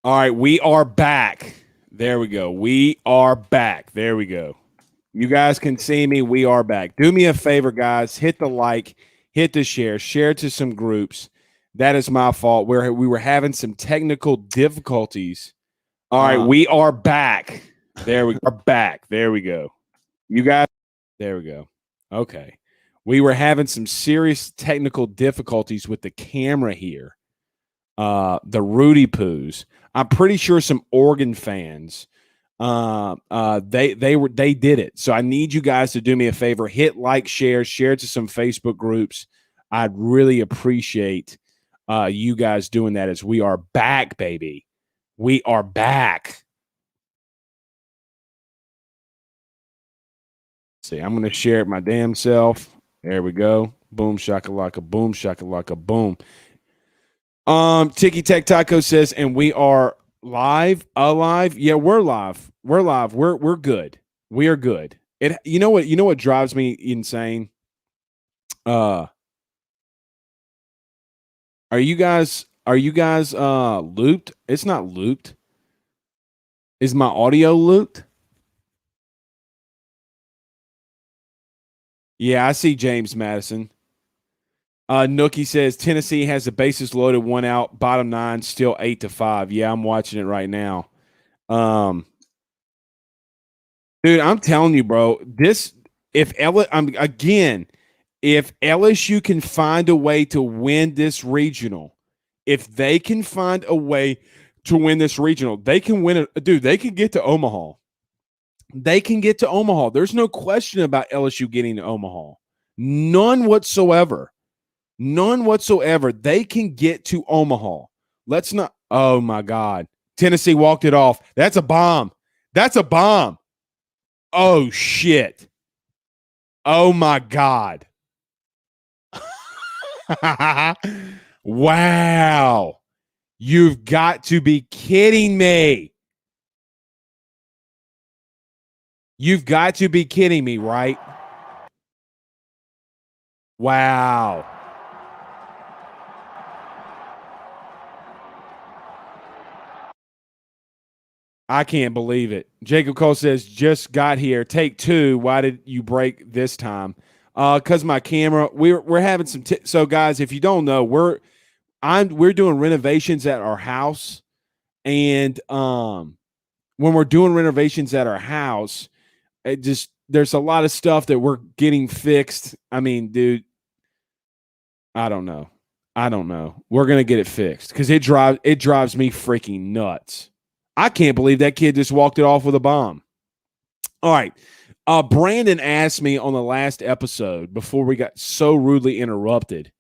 All right, we are back. There we go. We are back. There we go. You guys can see me. We are back. Do me a favor, guys. Hit the like, hit the share it to some groups. That is my fault. We were having some technical difficulties. All right, we are back. There we are back. There we go. You guys, there we go. Okay. We were having some serious technical difficulties with the camera here. The Rudy Poos. I'm pretty sure some Oregon fans. They did it. So I need you guys to do me a favor. Hit like, share it to some Facebook groups. I'd really appreciate you guys doing that as we are back, baby. We are back. See, I'm going to share it my damn self. There we go. Boom shakalaka, boom shakalaka, boom. Tiki Tech Taco says, and we are alive. Yeah, we're live. We're live. We're good. We are good. You know what drives me insane? Are you guys looped? It's not looped. Is my audio looped? Yeah, I see James Madison. Nookie says Tennessee has the bases loaded, one out, bottom nine, still 8-5. Yeah, I'm watching it right now. Dude, I'm telling you, bro. If LSU can find a way to win this regional, if they can find a way to win this regional, they can win it. Dude, they can get to Omaha. They can get to Omaha. There's no question about LSU getting to Omaha. None whatsoever. None whatsoever. They can get to Omaha. Let's not. Oh, my God. Tennessee walked it off. That's a bomb. That's a bomb. Oh, shit. Oh, my God. Wow. You've got to be kidding me. You've got to be kidding me, right? Wow. I can't believe it. Jacob Cole says, just got here. Take two. Why did you break this time? Because my camera. We're having some. So guys, if you don't know, we're doing renovations at our house, and when we're doing renovations at our house, there's a lot of stuff that we're getting fixed. I mean, dude, I don't know. We're gonna get it fixed because it drives me freaking nuts. I can't believe that kid just walked it off with a bomb. All right. Brandon asked me on the last episode before we got so rudely interrupted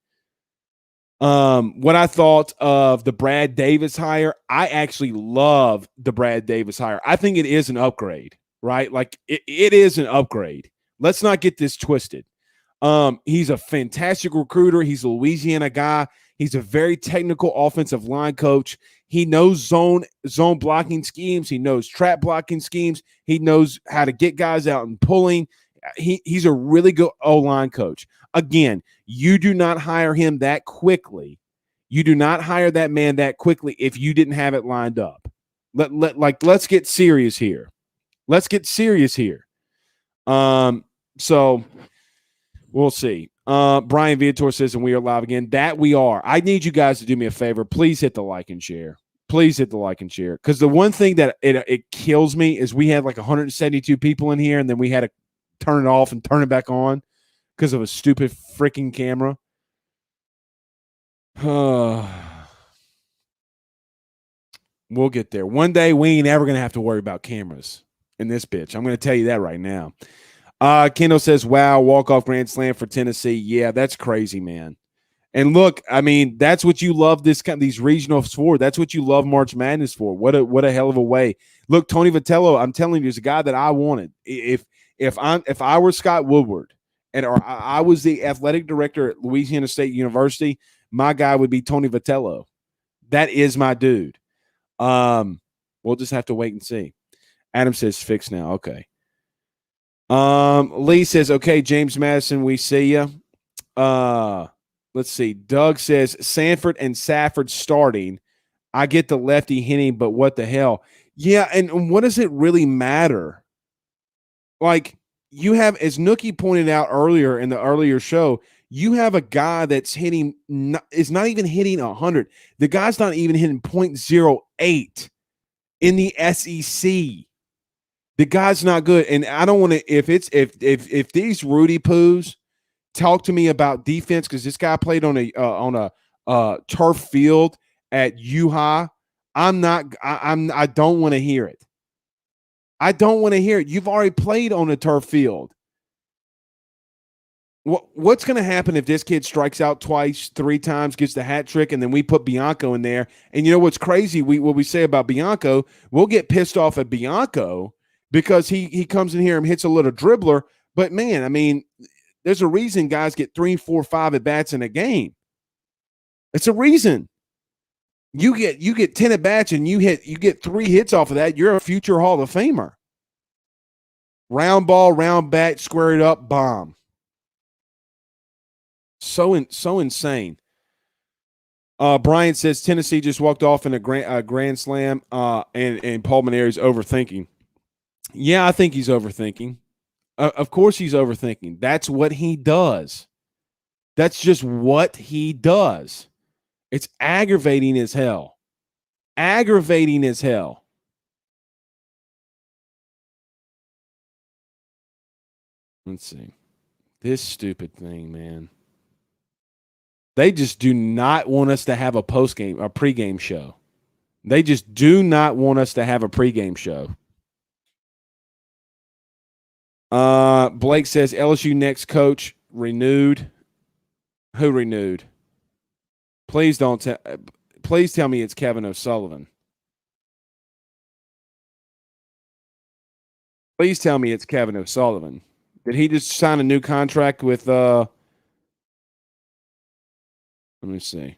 what I thought of the Brad Davis hire. I actually love the Brad Davis hire. I think it is an upgrade, right? Like it is an upgrade. Let's not get this twisted. He's a fantastic recruiter. He's a Louisiana guy. He's a very technical offensive line coach. He knows zone blocking schemes. He knows trap blocking schemes. He knows how to get guys out and pulling. He's a really good O-line coach. Again, you do not hire him that quickly. You do not hire that man that quickly if you didn't have it lined up. Let's get serious here. Let's get serious here. So we'll see. Brian Viator says, and we are live again. That we are. I need you guys to do me a favor. Please hit the like and share. Please hit the like and share. Because the one thing that it kills me is we had like 172 people in here, and then we had to turn it off and turn it back on because of a stupid freaking camera. We'll get there. One day we ain't ever going to have to worry about cameras in this bitch. I'm going to tell you that right now. Kendall says, wow, walk-off grand slam for Tennessee. Yeah, that's crazy, man. And look, I mean, that's what you love these regionals for. That's what you love March Madness for. What a hell of a way. Look, Tony Vitello, I'm telling you, is a guy that I wanted. If I were Scott Woodward or I was the athletic director at Louisiana State University, my guy would be Tony Vitello. That is my dude. We'll just have to wait and see. Adam says fix now. Okay. Lee says, okay, James Madison, we see you. Let's see. Doug says Sanford and Safford starting. I get the lefty hitting, but what the hell? Yeah, and what does it really matter? Like, you have, as Nookie pointed out earlier in the earlier show, you have a guy that's hitting is not even hitting 100. The guy's not even hitting .08 in the SEC. The guy's not good, and I don't want to. If these Rudy Poos talk to me about defense, because this guy played on a turf field at UHI, I don't want to hear it. I don't want to hear it. You've already played on a turf field. What's going to happen if this kid strikes out twice, 3 times, gets the hat trick, and then we put Bianco in there? And you know what's crazy? What we say about Bianco, we'll get pissed off at Bianco because he comes in here and hits a little dribbler. But man, I mean, there's a reason guys get 3, 4, 5 at bats in a game. It's a reason. You get 10 at bats and you get 3 hits off of that. You're a future Hall of Famer. Round ball, round bat, square it up, bomb. So insane. Brian says Tennessee just walked off in a grand slam, and Paul Maneri's overthinking. Yeah, I think he's overthinking. Of course he's overthinking. That's what he does. That's just what he does. It's aggravating as hell. Aggravating as hell. Let's see. This stupid thing, man. They just do not want us to have a pregame show. They just do not want us to have a pregame show. Blake says LSU next coach renewed. Who renewed? Please tell me it's Kevin O'Sullivan. Please tell me it's Kevin O'Sullivan. Did he just sign a new contract with let me see.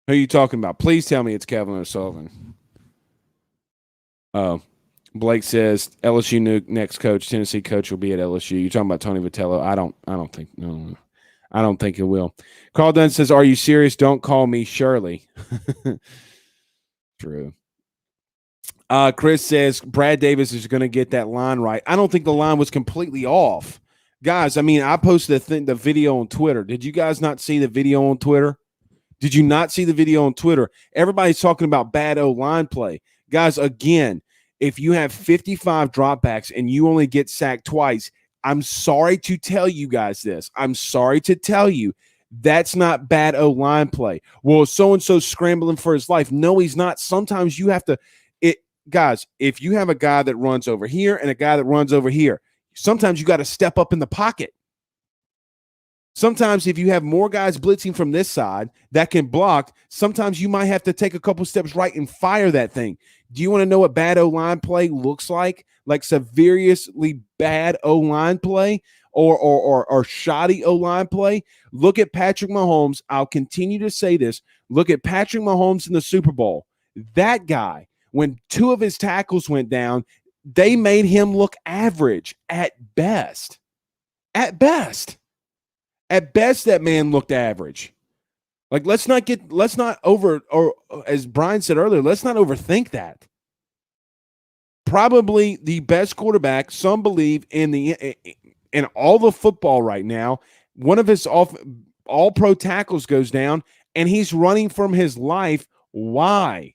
Who are you talking about? Please tell me it's Kevin O'Sullivan. Oh, Blake says LSU new next coach, Tennessee coach will be at LSU. You're talking about Tony Vitello. I don't think no. I don't think it will. Carl Dunn says, "Are you serious? Don't call me Shirley." True. Chris says Brad Davis is going to get that line right. I don't think the line was completely off. Guys, I mean, I posted the video on Twitter. Did you guys not see the video on Twitter? Did you not see the video on Twitter? Everybody's talking about bad O-line play. Guys, again, if you have 55 dropbacks and you only get sacked twice, I'm sorry to tell you guys this. I'm sorry to tell you that's not bad O-line play. Well, so-and-so's scrambling for his life. No, he's not. Sometimes you have to guys, if you have a guy that runs over here and a guy that runs over here, sometimes you got to step up in the pocket. Sometimes if you have more guys blitzing from this side that can block, sometimes you might have to take a couple steps right and fire that thing. Do you want to know what bad O-line play looks like? Like severely bad O-line play or shoddy O-line play? Look at Patrick Mahomes. I'll continue to say this. Look at Patrick Mahomes in the Super Bowl. That guy, when 2 of his tackles went down, they made him look average at best. At best. At best, that man looked average. Like, let's not or as Brian said earlier, let's not overthink that. Probably the best quarterback, some believe, in all the football right now. One of his all-pro tackles goes down, and he's running from his life. Why?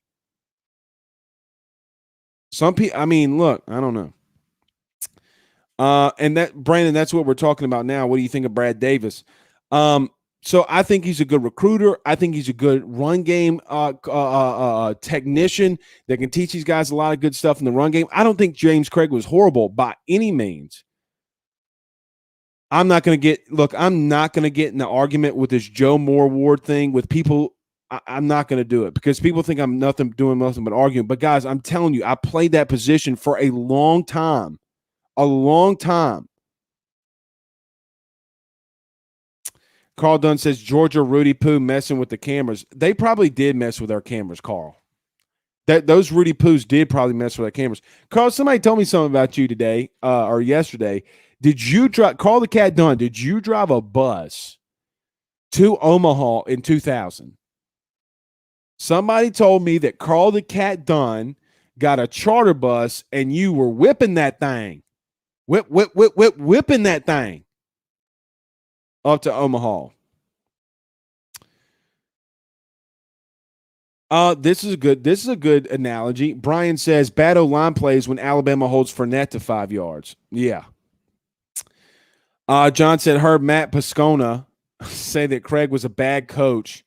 Some people, I mean, look, I don't know. And that, Brandon, that's what we're talking about now. What do you think of Brad Davis? So I think he's a good recruiter. I think he's a good run game technician that can teach these guys a lot of good stuff in the run game. I don't think James Craig was horrible by any means. I'm not going to get in the argument with this Joe Moore Award thing with people. I'm not going to do it because people think I'm doing nothing but arguing. But guys, I'm telling you, I played that position for a long time. A long time. Carl Dunn says Georgia Rudy Poo messing with the cameras. They probably did mess with our cameras, Carl. Those Rudy Poos did probably mess with our cameras. Carl, somebody told me something about you today or yesterday. Did you drive? Carl the Cat Dunn, did you drive a bus to Omaha in 2000? Somebody told me that Carl the Cat Dunn got a charter bus and you were whipping that thing. Whipping that thing up to Omaha. This is a good analogy. Brian says bad O-line plays when Alabama holds Fournette to 5 yards. Yeah. John said heard Matt Pascona say that Craig was a bad coach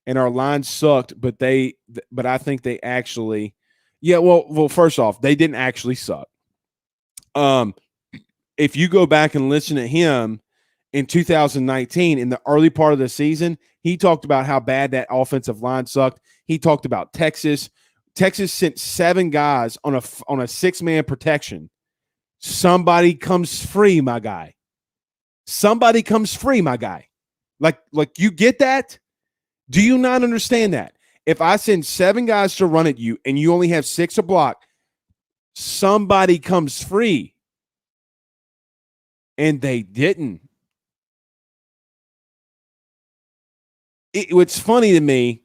and our line sucked, but I think they actually, yeah. Well, first off, they didn't actually suck. If you go back and listen to him in 2019 in the early part of the season, he talked about how bad that offensive line sucked. He talked about Texas. Texas sent 7 guys on a 6-man protection. Somebody comes free, my guy. Somebody comes free, my guy. Like you get that? Do you not understand that? If I send 7 guys to run at you and you only have 6 to block, somebody comes free. And they didn't. What's funny to me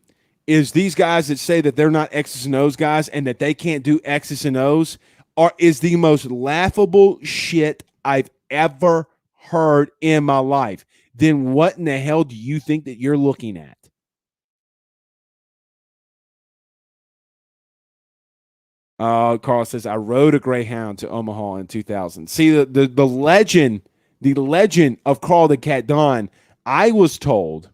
is these guys that say that they're not X's and O's guys and that they can't do X's and O's is the most laughable shit I've ever heard in my life. Then what in the hell do you think that you're looking at? Carl says, I rode a Greyhound to Omaha in 2000. See, the legend of Carl the Cat Don, I was told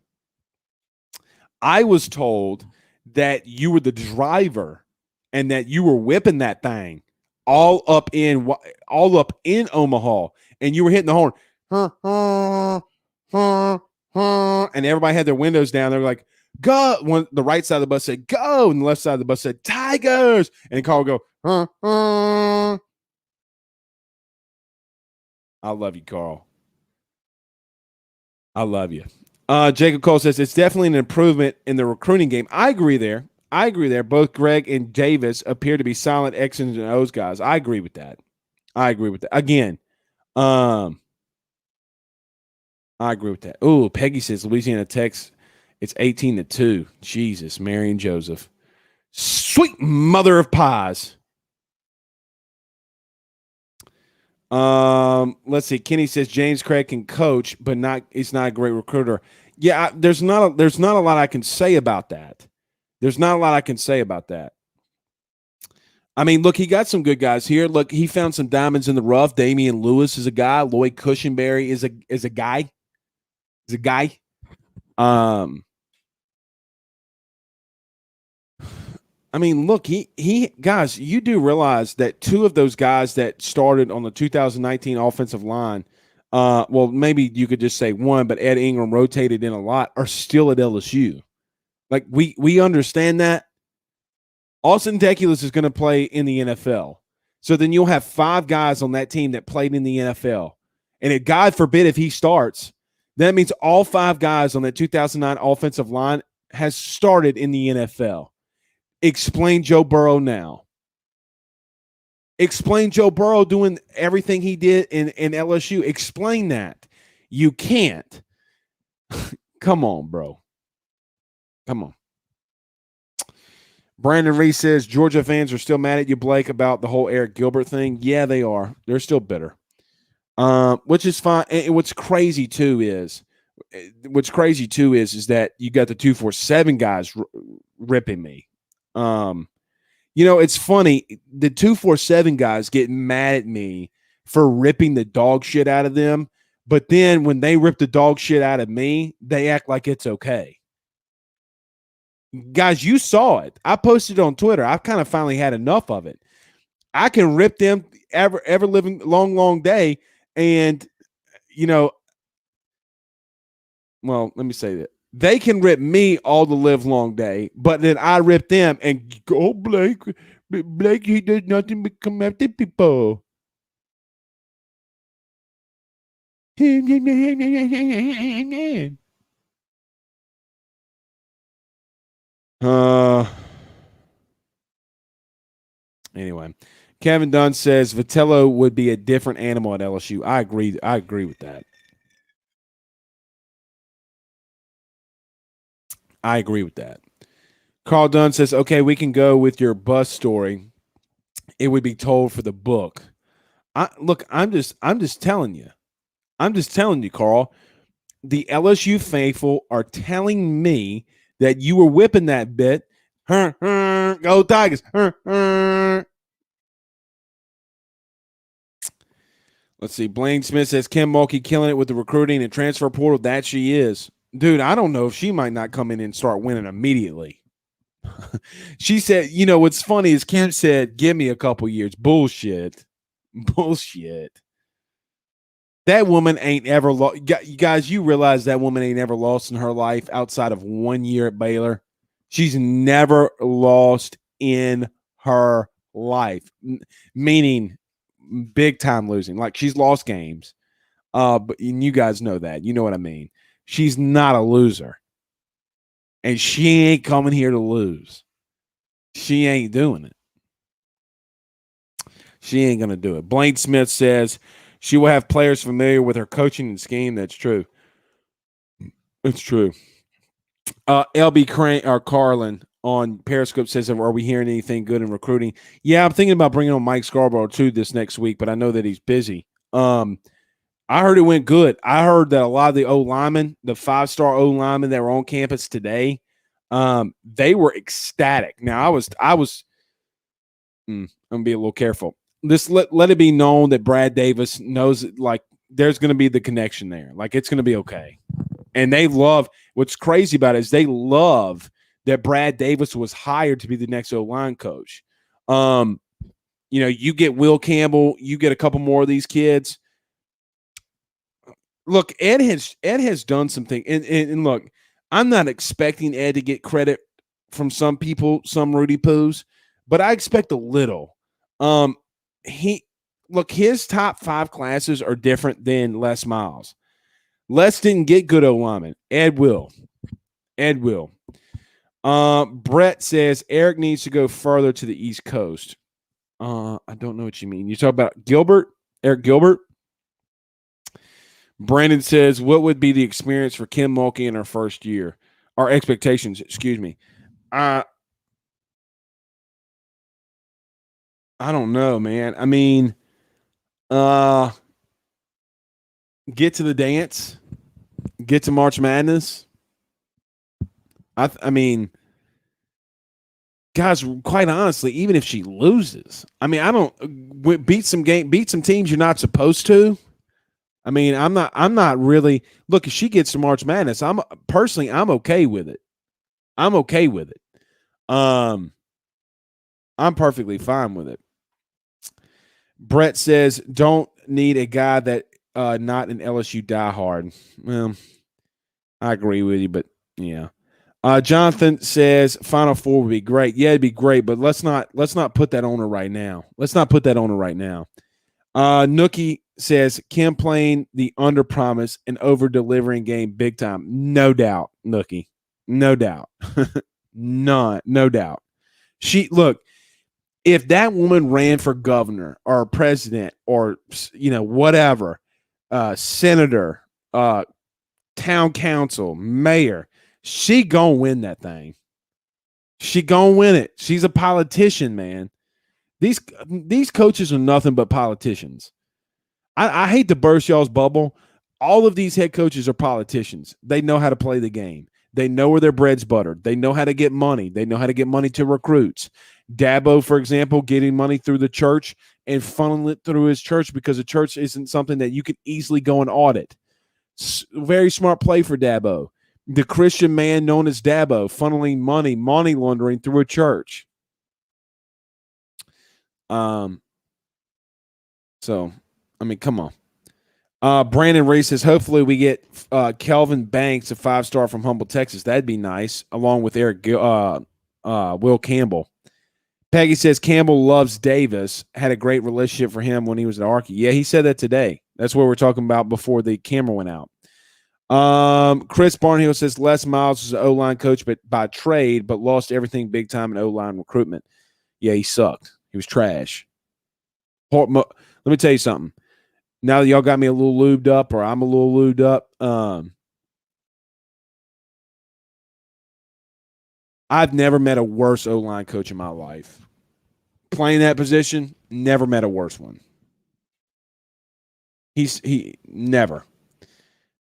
that you were the driver and that you were whipping that thing all up in Omaha, and you were hitting the horn, and everybody had their windows down. They were like, go. When the right side of the bus said go, and the left side of the bus said Tigers, and Carl would go, I love you, Carl. I love you. Jacob Cole says it's definitely an improvement in the recruiting game. I agree there. Both Greg and Davis appear to be solid X's and O's guys. I agree with that. Again, I agree with that. Oh, Peggy says Louisiana Tech's it's 18-2. Jesus, Mary and Joseph. Sweet mother of pies. Let's see. Kenny says James Craig can coach, but he's not a great recruiter. Yeah, there's not a lot I can say about that. I mean, look, he got some good guys here. Look, he found some diamonds in the rough. Damian Lewis is a guy. Lloyd Cushenberry is a guy. I mean, look, he guys, you do realize that 2 of those guys that started on the 2019 offensive line, well, maybe you could just say 1, but Ed Ingram rotated in a lot, are still at LSU. Like we understand that. Austin Deculus is going to play in the NFL. So then you'll have 5 guys on that team that played in the NFL. And if God forbid if he starts, that means all 5 guys on that 2009 offensive line has started in the NFL. Explain Joe Burrow now. Explain Joe Burrow doing everything he did in LSU. Explain that. You can't. Come on, bro. Come on. Brandon Reese says Georgia fans are still mad at you, Blake, about the whole Eric Gilbert thing. Yeah, they are. They're still bitter, which is fine. And what's crazy too is that you got the 247 guys ripping me. It's funny. The 247 guys get mad at me for ripping the dog shit out of them, but then when they rip the dog shit out of me, they act like it's okay. Guys, you saw it. I posted on Twitter. I've kind of finally had enough of it. I can rip them ever living long day. And, well, let me say that. They can rip me all the live long day, but then I rip them and go, Blake, he does nothing but come after people. Anyway, Kevin Dunn says Vitello would be a different animal at LSU. I agree with that. I agree with that. Carl Dunn says, "Okay, we can go with your bus story. It would be told for the book." Look, I'm just telling you. I'm just telling you, Carl. The LSU faithful are telling me that you were whipping that bit. Go Tigers. Let's see. Blaine Smith says Kim Mulkey killing it with the recruiting and transfer portal. That she is. Dude, I don't know if she might not come in and start winning immediately. She said, what's funny is Kim said, give me a couple years. Bullshit. Bullshit. That woman ain't ever lost. You guys, you realize that woman ain't ever lost in her life outside of 1 year at Baylor. She's never lost in her life, meaning big time losing. Like she's lost games. But you guys know that. You know what I mean. She's not a loser. And she ain't coming here to lose. She ain't doing it. She ain't going to do it. Blaine Smith says she will have players familiar with her coaching and scheme. That's true. It's true. LB Crane or Carlin on Periscope says, "Are we hearing anything good in recruiting?" Yeah, I'm thinking about bringing on Mike Scarborough too this next week, but I know that he's busy. I heard it went good. I heard that a lot of the O linemen, the 5-star O linemen that were on campus today, they were ecstatic. Now I was. I'm gonna be a little careful. Let it be known that Brad Davis knows like there's gonna be the connection there. Like it's gonna be okay. And they love what's crazy about it is they love that Brad Davis was hired to be the next O-line coach. You get Will Campbell, you get a couple more of these kids. Look, Ed has done something. And look, I'm not expecting Ed to get credit from some people, some Rudy Poos, but I expect a little. His top 5 classes are different than Les Miles. Les didn't get good O-linemen. Ed will. Brett says Eric needs to go further to the East Coast. I don't know what you mean. You talk about Gilbert? Eric Gilbert? Brandon says, what would be the experience for Kim Mulkey in her first year? Our expectations, excuse me. I don't know, man. I mean, get to the dance, get to March Madness. I mean, guys, quite honestly, even if she loses, I mean, I don't beat some teams you're not supposed to. I mean, I'm not really look. If she gets to March Madness, I'm okay with it. I'm okay with it. I'm perfectly fine with it. Brett says, don't need a guy that not an LSU diehard. Well, I agree with you, but yeah. Jonathan says Final Four would be great. Yeah, it'd be great, but let's not put that on her right now. Nookie says Kim playing the under promise and over delivering game big time. No doubt, Nookie. No doubt. No doubt. If that woman ran for governor or president or whatever, senator, town council, mayor, she gonna win that thing. She gonna win it. She's a politician, man. These coaches are nothing but politicians. I hate to burst y'all's bubble. All of these head coaches are politicians. They know how to play the game. They know where their bread's buttered. They know how to get money. They know how to get money to recruits. Dabo, for example, getting money through the church and funneling it through his church because the church isn't something that you can easily go and audit. Very smart play for Dabo. The Christian man known as Dabo, funneling money laundering through a church. So, I mean, come on. Brandon Ray says, hopefully we get Kelvin Banks, a 5-star from Humble, Texas. That'd be nice, along with Will Campbell. Peggy says Campbell loves Davis. Had a great relationship for him when he was at Archie. Yeah, he said that today. That's what we're talking about before the camera went out. Chris Barnhill says Les Miles was an O-line coach but by trade, but lost everything big time in O-line recruitment. Yeah, he sucked. He was trash. Let me tell you something. Now that y'all got me a little lubed up, or I'm a little lubed up, I've never met a worse O-line coach in my life. Playing that position, never met a worse one. He never.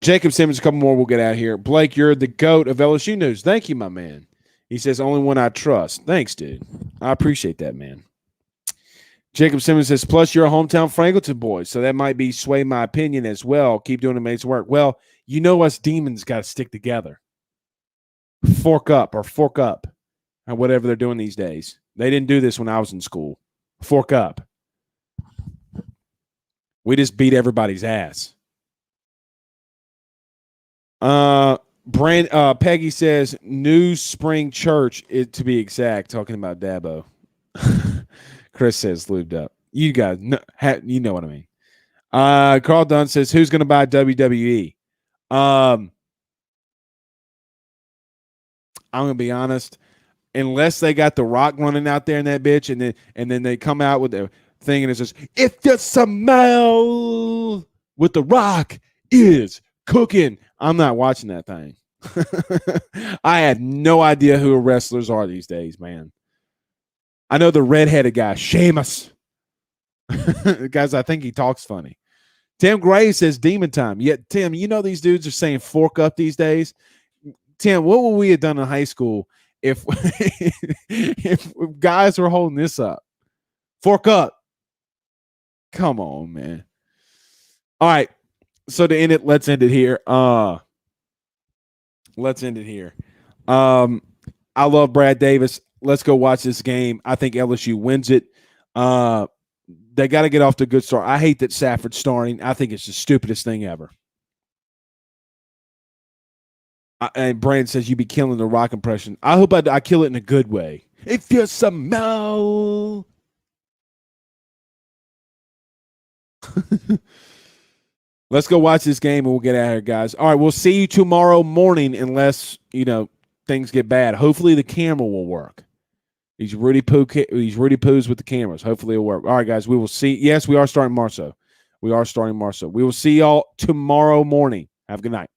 Jacob Simmons, a couple more. We'll get out of here. Blake, you're the GOAT of LSU news. Thank you, my man. He says, only one I trust. Thanks, dude. I appreciate that, man. Jacob Simmons says, plus you're a hometown Franklinton boy, so that might be sway my opinion as well. Keep doing amazing work. Well, you know us demons got to stick together. Fork up or whatever they're doing these days. They didn't do this when I was in school. Fork up. We just beat everybody's ass. Peggy says New Spring Church, to be exact, talking about Dabo. Chris says lubed up. You guys know, you know what I mean. Carl Dunn says, who's going to buy WWE? I'm going to be honest. Unless they got The Rock running out there in that bitch, and then they come out with their thing and it says, if you smell what The Rock is cooking, I'm not watching that thing. I have no idea who wrestlers are these days, man. I know the redheaded guy, Sheamus. Guys, I think he talks funny. Tim Gray says demon time. Yet, Tim, you know these dudes are saying fork up these days. Tim, what would we have done in high school if if guys were holding this up? Fork up. Come on, man. All right. So to end it, let's end it here. Let's end it here. I love Brad Davis. Let's go watch this game. I think LSU wins it. They got to get off to a good start. I hate that Safford's starting. I think it's the stupidest thing ever. And Brandon says you be killing the Rock impression. I hope I kill it in a good way. If you smell. Let's go watch this game and we'll get out of here, guys. All right, we'll see you tomorrow morning unless, things get bad. Hopefully the camera will work. He's Rudy Poos with the cameras. Hopefully it'll work. All right, guys, we will see. Yes, we are starting Marceau. We will see y'all tomorrow morning. Have a good night.